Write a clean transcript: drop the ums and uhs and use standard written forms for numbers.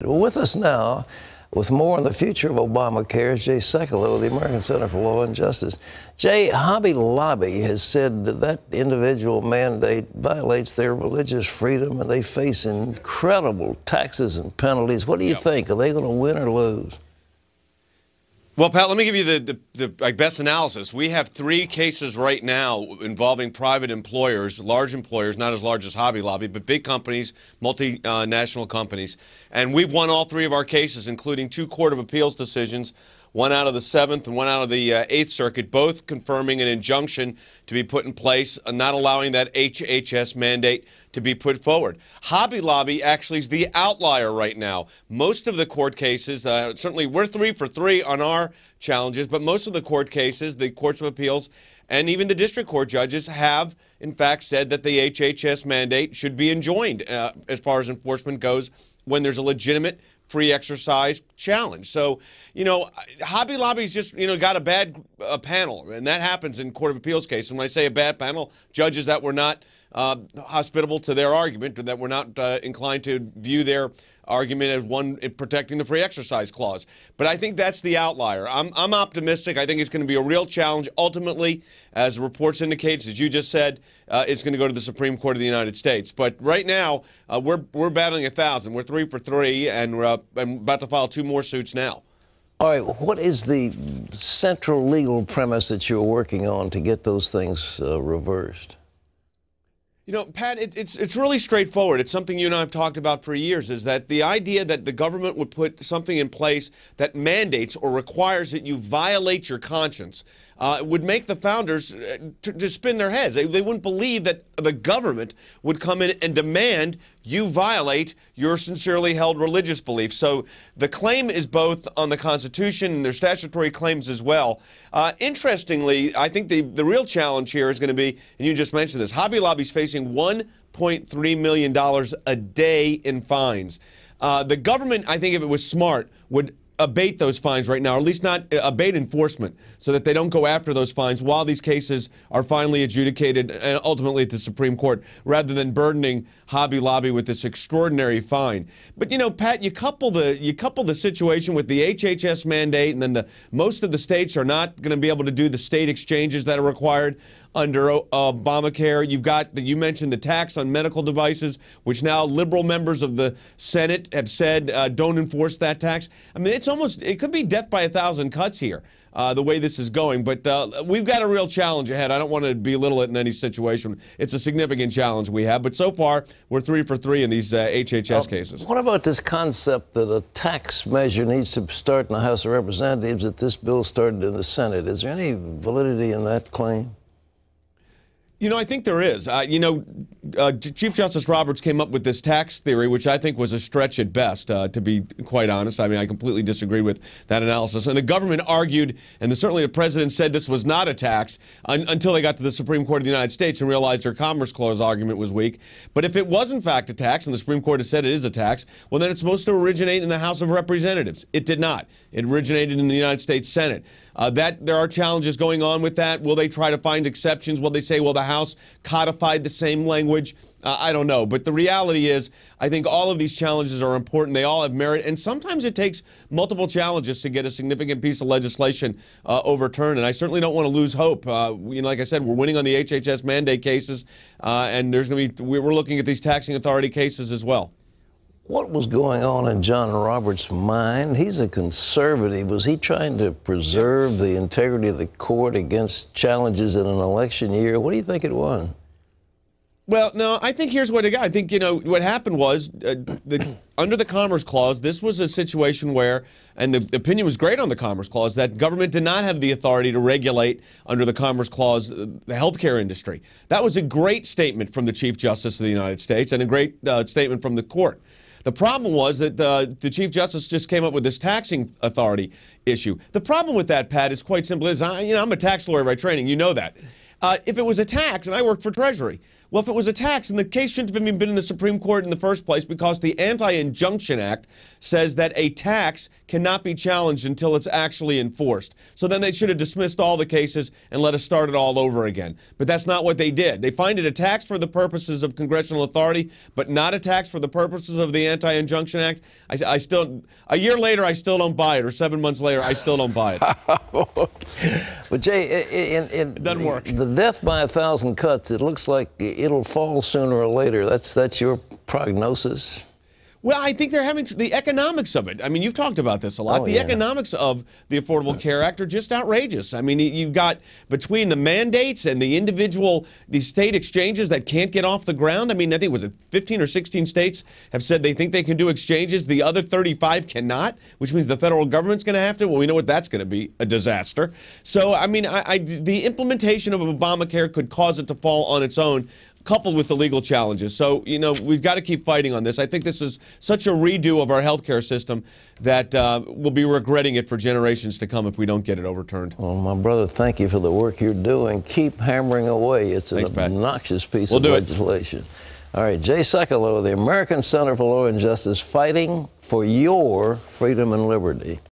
With us now, with more on the future of Obamacare, is Jay Sekulow of the American Center for Law and Justice. Jay, Hobby Lobby has said that that individual mandate violates their religious freedom, and they face incredible taxes and penalties. What do you think? Are they going to win or lose? Well, Pat, let me give you the best analysis. We have 3 cases right now involving private employers, large employers, not as large as Hobby Lobby, but big companies, multinational companies. And we've won all 3 of our cases, including 2 Court of Appeals decisions, one out of the 7th and one out of the 8th Circuit, both confirming an injunction to be put in place, not allowing that HHS mandate to be put forward. Hobby Lobby actually is the outlier right now. Most of the court cases, certainly we're 3 for 3 on our challenges, but most of the court cases, the courts of appeals, and even the district court judges have, in fact, said that the HHS mandate should be enjoined as far as enforcement goes when there's a legitimate free exercise challenge. So, you know, Hobby Lobby's just, got a bad panel, and that happens in Court of Appeals cases. And when I say a bad panel, judges that were not hospitable to their argument, or that were not inclined to view their argument as one protecting the free exercise clause. But I think that's the outlier. I'm optimistic. I think it's going to be a real challenge. Ultimately, as reports indicate, as you just said, it's going to go to the Supreme Court of the United States. But right now, we're battling 1,000. We're 3 for 3, and we're about to file 2 more suits now. All right, what is the central legal premise that you're working on to get those things reversed? You know, Pat, it's really straightforward. It's something you and I have talked about for years, is that the idea that the government would put something in place that mandates or requires that you violate your conscience would make the founders to spin their heads. They wouldn't believe that the government would come in and demand you violate your sincerely held religious beliefs. So the claim is both on the Constitution and their statutory claims as well. Interestingly, I think the real challenge here is going to be, and you just mentioned this, Hobby Lobby's facing $1.3 million a day in fines. The government, I think if it was smart, would abate those fines right now, or at least not abate enforcement, so that they don't go after those fines while these cases are finally adjudicated and ultimately at the Supreme Court, rather than burdening Hobby Lobby with this extraordinary fine. But you know, Pat, you couple the situation with the HHS mandate, and then most of the states are not going to be able to do the state exchanges that are required under Obamacare. You've got, you mentioned the tax on medical devices, which now liberal members of the Senate have said don't enforce that tax. I mean, it could be death by 1,000 cuts here, the way this is going. But we've got a real challenge ahead. I don't want to belittle it in any situation. It's a significant challenge we have. But so far, we're 3 for 3 in these HHS cases. What about this concept that a tax measure needs to start in the House of Representatives, that this bill started in the Senate? Is there any validity in that claim? You know, I think there is. Chief Justice Roberts came up with this tax theory, which I think was a stretch at best, to be quite honest. I mean, I completely disagree with that analysis. And the government argued, and certainly the president said this was not a tax until they got to the Supreme Court of the United States and realized their Commerce Clause argument was weak. But if it was in fact a tax, and the Supreme Court has said it is a tax, well, then it's supposed to originate in the House of Representatives. It did not. It originated in the United States Senate. There are challenges going on with that. Will they try to find exceptions? Will they say, well, the House codified the same language? I don't know. But the reality is, I think all of these challenges are important. They all have merit. And sometimes it takes multiple challenges to get a significant piece of legislation overturned. And I certainly don't want to lose hope. Like I said, we're winning on the HHS mandate cases. And we're looking at these taxing authority cases as well. What was going on in John Roberts' mind? He's a conservative. Was he trying to preserve the integrity of the court against challenges in an election year? What do you think it was? Well, no, I think here's what it got. I think, what happened was under the Commerce Clause, this was a situation where, and the opinion was great on the Commerce Clause, that government did not have the authority to regulate under the Commerce Clause the healthcare industry. That was a great statement from the Chief Justice of the United States, and a great statement from the court. The problem was that the Chief Justice just came up with this taxing authority issue. The problem with that, Pat, is quite simple. I'm a tax lawyer by training. You know that. If it was a tax, and I worked for Treasury, Well, if it was a tax, then the case shouldn't have even been in the Supreme Court in the first place, because the Anti-Injunction Act says that a tax cannot be challenged until it's actually enforced. So then they should have dismissed all the cases and let us start it all over again. But that's not what they did. They find it a tax for the purposes of congressional authority, but not a tax for the purposes of the Anti-Injunction Act. I still, a year later, I still don't buy it, or 7 months later, I still don't buy it. But Jay, it doesn't work. The death by 1,000 cuts, it looks like it'll fall sooner or later. That's your prognosis? Well, I think they're having the economics of it. I mean, you've talked about this a lot. The economics of the Affordable Care Act are just outrageous. I mean, you've got between the mandates and the state exchanges that can't get off the ground. I mean, I think was it 15 or 16 states have said they think they can do exchanges. The other 35 cannot, which means the federal government's going to have to. Well, we know what that's going to be, a disaster. So, I mean, the implementation of Obamacare could cause it to fall on its own, coupled with the legal challenges. So, you know, we've got to keep fighting on this. I think this is such a redo of our healthcare system that we'll be regretting it for generations to come if we don't get it overturned. Well, my brother, thank you for the work you're doing. Keep hammering away. It's an obnoxious piece of legislation. All right, Jay Sekulow, the American Center for Law and Justice, fighting for your freedom and liberty.